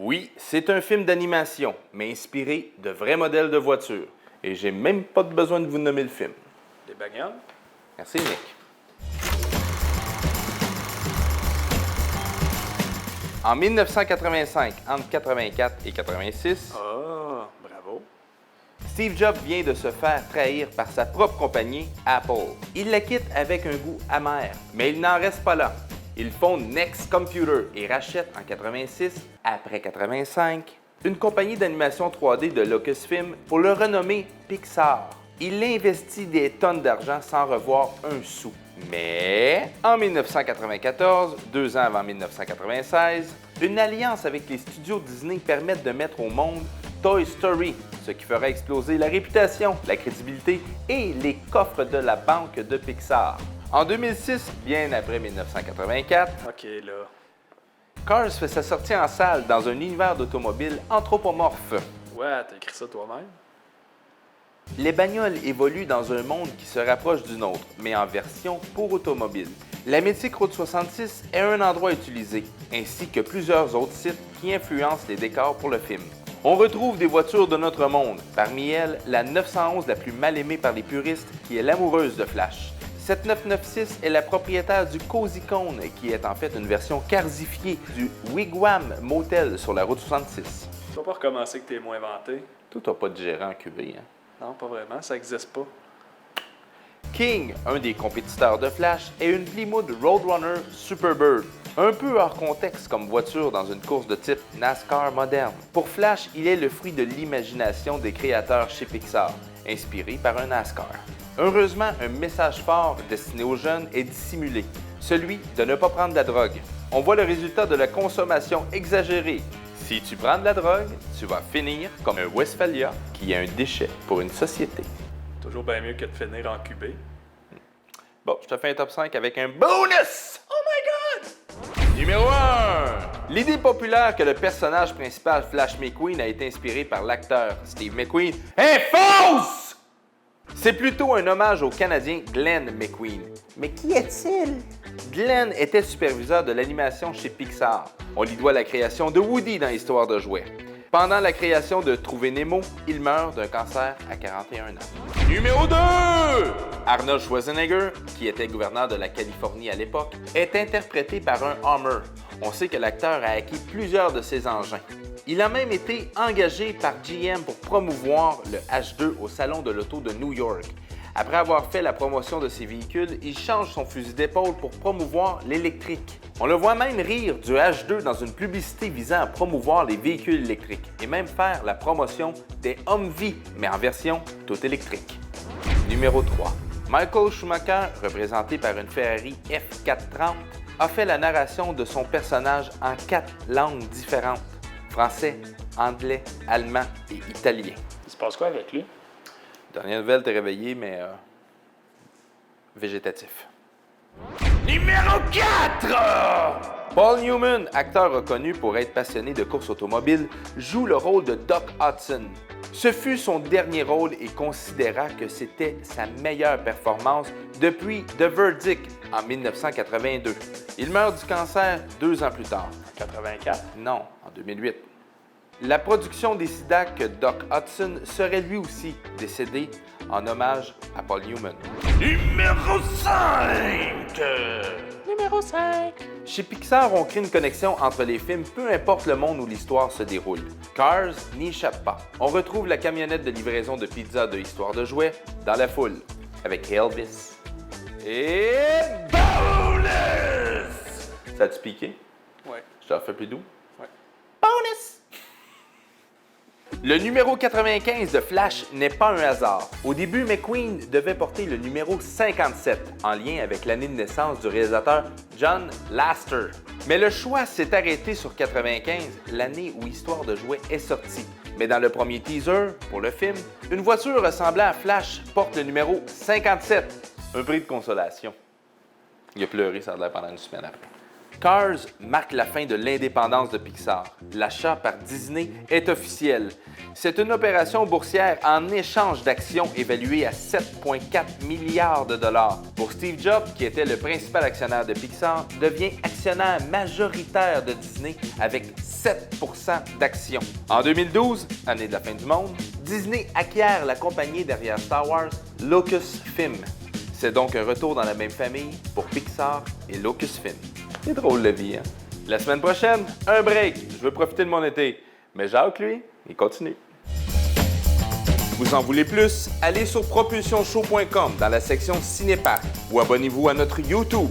Oui, c'est un film d'animation, mais inspiré de vrais modèles de voitures. Et j'ai même pas besoin de vous nommer le film. Des bagnoles? Merci, Nick. En 1985, entre 84 et 86, Ah, bravo. Steve Jobs vient de se faire trahir par sa propre compagnie, Apple. Il la quitte avec un goût amer, mais il n'en reste pas là. Il fonde Next Computer et rachète en 86, après 85, une compagnie d'animation 3D de Lucasfilm pour le renommer Pixar. Il investit des tonnes d'argent sans revoir un sou. Mais en 1994, 2 ans avant 1996, une alliance avec les studios Disney permet de mettre au monde Toy Story, ce qui fera exploser la réputation, la crédibilité et les coffres de la banque de Pixar. En 2006, bien après 1984, OK, là. Cars fait sa sortie en salle dans un univers d'automobile anthropomorphe. Ouais, t'as écrit ça toi-même? Les bagnoles évoluent dans un monde qui se rapproche du nôtre, mais en version pour automobile. La mythique Route 66 est un endroit utilisé, ainsi que plusieurs autres sites qui influencent les décors pour le film. On retrouve des voitures de notre monde, parmi elles la 911 la plus mal aimée par les puristes, qui est l'amoureuse de Flash. Cette 996 est la propriétaire du Cozy Cone, qui est en fait une version carsifiée du Wigwam Motel sur la Route 66. Tu vas pas recommencer que t'es moins inventé? Toi, t'as pas de gérant en QB, hein? Non, pas vraiment, ça existe pas. King, un des compétiteurs de Flash, est une Plymouth Roadrunner Superbird, un peu hors contexte comme voiture dans une course de type NASCAR moderne. Pour Flash, il est le fruit de l'imagination des créateurs chez Pixar, inspiré par un NASCAR. Heureusement, un message fort destiné aux jeunes est dissimulé, celui de ne pas prendre de la drogue. On voit le résultat de la consommation exagérée. Si tu prends de la drogue, tu vas finir comme un Westphalia qui est un déchet pour une société. Toujours bien mieux que de finir en QB. Bon, je te fais un top 5 avec un bonus! Oh my God! Numéro 1! L'idée populaire que le personnage principal Flash McQueen a été inspiré par l'acteur Steve McQueen est fausse! C'est plutôt un hommage au Canadien Glenn McQueen. Mais qui est-il? Glenn était superviseur de l'animation chez Pixar. On lui doit la création de Woody dans Histoire de jouets. Pendant la création de Trouver Nemo, il meurt d'un cancer à 41 ans. Numéro 2! Arnold Schwarzenegger, qui était gouverneur de la Californie à l'époque, est interprété par un Hummer. On sait que l'acteur a acquis plusieurs de ses engins. Il a même été engagé par GM pour promouvoir le H2 au Salon de l'Auto de New York. Après avoir fait la promotion de ses véhicules, il change son fusil d'épaule pour promouvoir l'électrique. On le voit même rire du H2 dans une publicité visant à promouvoir les véhicules électriques et même faire la promotion des Humvee, mais en version tout électrique. Numéro 3. Michael Schumacher, représenté par une Ferrari F430, a fait la narration de son personnage en 4 langues différentes: français, anglais, allemand et italien. Il se passe quoi avec lui? Dernière nouvelle, t'es réveillé, mais végétatif. Numéro 4! Paul Newman, acteur reconnu pour être passionné de course automobile, joue le rôle de Doc Hudson. Ce fut son dernier rôle et considéra que c'était sa meilleure performance depuis The Verdict en 1982. Il meurt du cancer 2 ans plus tard. 84. Non, en 2008. La production décida que Doc Hudson serait lui aussi décédé en hommage à Paul Newman. Numéro 5! Numéro 5. Chez Pixar, on crée une connexion entre les films, peu importe le monde où l'histoire se déroule. Cars n'y échappe pas. On retrouve la camionnette de livraison de pizza de Histoire de jouets dans la foule, avec Elvis. Et bonus! Ça a-tu piqué? Ouais. Je te refais plus doux? Ouais. Bonus! Le numéro 95 de Flash n'est pas un hasard. Au début, McQueen devait porter le numéro 57, en lien avec l'année de naissance du réalisateur John Lasseter. Mais le choix s'est arrêté sur 95, l'année où Histoire de jouets est sortie. Mais dans le premier teaser, pour le film, une voiture ressemblant à Flash porte le numéro 57. Un prix de consolation. Il a pleuré, ça a l'air pendant une semaine après. Cars marque la fin de l'indépendance de Pixar. L'achat par Disney est officiel. C'est une opération boursière en échange d'actions évaluées à 7,4 milliards de dollars. Pour Steve Jobs, qui était le principal actionnaire de Pixar, devient actionnaire majoritaire de Disney avec 7% d'actions. En 2012, année de la fin du monde, Disney acquiert la compagnie derrière Star Wars, Lucasfilm. C'est donc un retour dans la même famille pour Pixar et Lucasfilm. C'est drôle la vie, hein? La semaine prochaine, un break. Je veux profiter de mon été. Mais Jacques, lui, il continue. Vous en voulez plus? Allez sur propulsionshow.com dans la section Cinéparc ou abonnez-vous à notre YouTube.